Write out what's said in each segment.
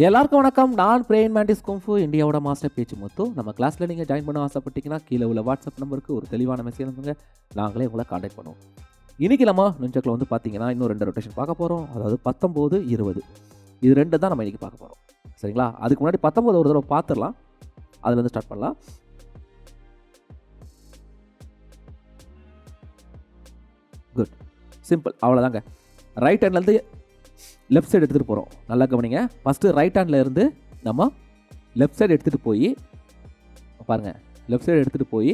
எல்லாருக்கும் வணக்கம். நான் பிரேன் மேண்டிஸ் குங்ஃபு இந்தியாவோட மாஸ்டர் பேச்சு முத்து. நம்ம கிளாஸில் நீங்கள் ஜாயின் பண்ண ஆசைப்பட்டீங்கன்னா கீழே உள்ள வாட்ஸ்அப் நம்பருக்கு ஒரு தெளிவான மெசேஜ் அனுப்புங்க. நாங்களே உங்களை காண்டாக்ட் பண்ணுவோம். இன்றைக்கி நம்ம நுஞ்சக்கில் வந்து பார்த்தீங்கன்னா இன்னும் 2 ரொட்டேஷன் பார்க்க போகிறோம். அதாவது 19, 20 இது 2 தான் நம்ம இன்றைக்கி பார்க்க போகிறோம். சரிங்களா? அதுக்கு முன்னாடி 19 ஒரு தடவை பார்த்துடலாம். அதுலேருந்து ஸ்டார்ட் பண்ணலாம். குட், சிம்பிள், அவ்வளோதாங்க. ரைட் ஹேண்ட்லேருந்து லெஃப்ட் சைடு எடுத்துகிட்டு போகிறோம். நல்லா கவனிங்க. ஃபஸ்ட்டு ரைட் ஹேண்டில் இருந்து நம்ம லெஃப்ட் சைடு எடுத்துகிட்டு போய் பாருங்கள், லெஃப்ட் சைடு எடுத்துகிட்டு போய்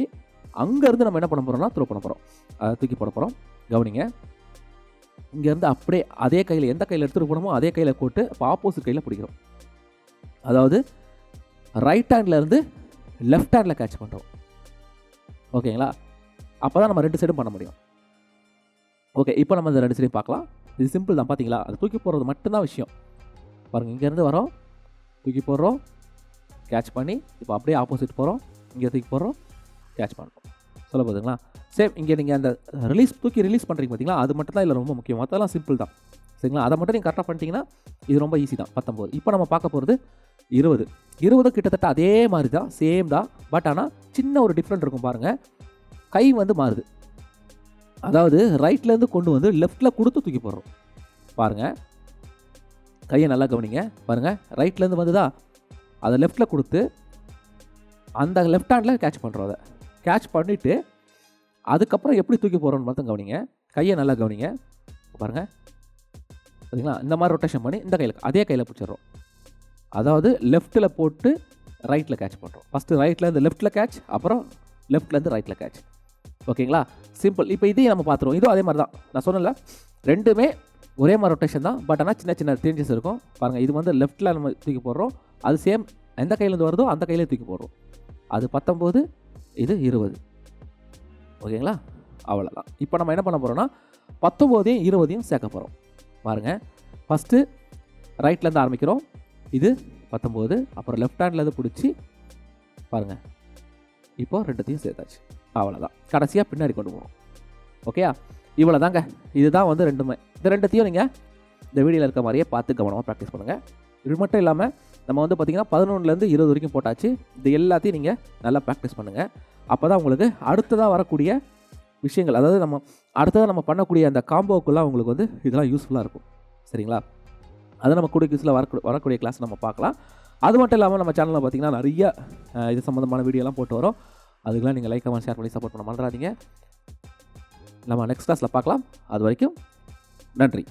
அங்கேருந்து நம்ம என்ன பண்ண போகிறோம்னா த்ரோ பண்ண போகிறோம். அதை தூக்கி போட போகிறோம். கவனிங்க, இங்கேருந்து அப்படியே அதே கையில் எந்த கையில் எடுத்துகிட்டு போகணுமோ அதே கையில் போட்டு இப்போ ஆப்போசிட் கையில் பிடிக்கிறோம். அதாவது ரைட் ஹேண்டில் இருந்து லெஃப்ட் ஹேண்டில் கேட்ச் பண்ணுறோம். ஓகேங்களா? அப்போ தான் நம்ம 2 சைடும் பண்ண முடியும். ஓகே, இப்போ நம்ம இந்த 2 சைடையும் பார்க்கலாம். இது சிம்பிள் தான். பார்த்தீங்களா? அது தூக்கி போடுறது மட்டும்தான் விஷயம். பாருங்கள், இங்கேருந்து வரோம், தூக்கி போடுறோம், கேட்ச் பண்ணி இப்போ அப்படியே ஆப்போசிட் போகிறோம், இங்கே தூக்கி போடுறோம், கேட்ச் பண்ணுறோம். சொல்ல போதுங்களா? சேம் இங்கே நீங்கள் அந்த தூக்கி ரிலீஸ் பண்ணுறீங்க பார்த்தீங்களா, அது மட்டும் தான் இதில் ரொம்ப முக்கியம். மற்றெல்லாம் சிம்பிள் தான். சரிங்களா? அதை மட்டும் நீங்கள் கரெக்டாக பண்ணிட்டீங்கன்னா இது ரொம்ப ஈஸி தான். 19. இப்போ நம்ம பார்க்க போகிறது 20. 20 கிட்டத்தட்ட அதே மாதிரி தான், சேம் தான். பட் ஆனால் சின்ன ஒரு டிஃப்ரெண்ட் இருக்கும். பாருங்கள், கை வந்து மாறுது. அதாவது ரைட்லேருந்து கொண்டு வந்து லெஃப்ட்டில் கொடுத்து தூக்கி போடுறோம். பாருங்கள், கையை நல்லா கவனிங்க. பாருங்கள், ரைட்லேருந்து வந்துதா, அதை லெஃப்ட்டில் கொடுத்து அந்த லெஃப்ட் ஹேண்டில் கேட்ச் பண்ணுறோம். அதை கேட்ச் பண்ணிவிட்டு அதுக்கப்புறம் எப்படி தூக்கி போடுறோன்னு மட்டும் கவனிங்க. கையை நல்லா கவனிங்க. பாருங்கள், சரிங்களா? இந்த மாதிரி ரொட்டேஷன் பண்ணி இந்த கையில் அதே கையில் பிடிச்சிடுறோம். அதாவது லெஃப்ட்டில் போட்டு ரைட்டில் கேட்ச் பண்ணுறோம். ஃபஸ்ட்டு ரைட்லேருந்து லெஃப்ட்டில் கேட்ச், அப்புறம் லெஃப்ட்லேருந்து ரைட்டில் கேட்ச். ஓகேங்களா? சிம்பிள். இப்போ இதையும் நம்ம பார்த்துருவோம். இதுவும் அதே மாதிரி தான். நான் சொன்னல, ரெண்டுமே ஒரே மாதிரி ரொட்டேஷன் தான். பட் ஆனால் சின்ன சின்ன சேஞ்சஸ் இருக்கும். பாருங்கள், இது வந்து லெஃப்ட்டில் நம்ம தூக்கி போடுறோம். அது சேம் எந்த கையிலேருந்து வருதோ அந்த கையிலே தூக்கி போடுறோம். அது 19, இது 20. ஓகேங்களா? அவ்வளோதான். இப்போ நம்ம என்ன பண்ண போகிறோம்னா 19, 20 சேர்க்க போகிறோம். பாருங்கள், ஃபஸ்ட்டு ரைட்லேருந்து ஆரம்பிக்கிறோம். இது 19, அப்புறம் லெஃப்ட் ஹேண்ட்லேருந்து பிடிச்சி பாருங்கள், இப்போ 2த்தையும் சேர்த்தாச்சு. அவ்வளோதான். கடைசியாக பின்னாடி கொண்டு போகிறோம். ஓகேயா? இவ்வளோ தாங்க. இதுதான் வந்து 2மே. இந்த 2த்தையும் நீங்கள் இந்த வீடியோவில் இருக்க மாதிரியே பார்த்து கவனமாக ப்ராக்டிஸ் பண்ணுங்கள். இது மட்டும் இல்லாமல் நம்ம வந்து பார்த்திங்கன்னா 11லேருந்து 20 வரைக்கும் போட்டாச்சு. இது எல்லாத்தையும் நீங்கள் நல்லா ப்ராக்டிஸ் பண்ணுங்கள். அப்போ தான் உங்களுக்கு அடுத்ததாக வரக்கூடிய விஷயங்கள், அதாவது நம்ம அடுத்ததாக நம்ம பண்ணக்கூடிய அந்த காம்போக்குள்ளே உங்களுக்கு வந்து இதெல்லாம் யூஸ்ஃபுல்லாக இருக்கும். சரிங்களா? அதை நம்ம கூடிய கியூஸில் வரக்கூடிய கிளாஸ் நம்ம பார்க்கலாம். அது மட்டும் இல்லாமல் நம்ம சேனலில் பார்த்திங்கன்னா நிறைய இது சம்மந்தமான வீடியோலாம் போட்டு வரோம். அதுக்கெல்லாம் நீங்கள் லைக், கமெண்ட், ஷேர் பண்ணி சப்போர்ட் பண்ண மறந்துடாதீங்க. நம்ம நெக்ஸ்ட் கிளாஸில் பார்க்கலாம். அது வரைக்கும் நன்றி.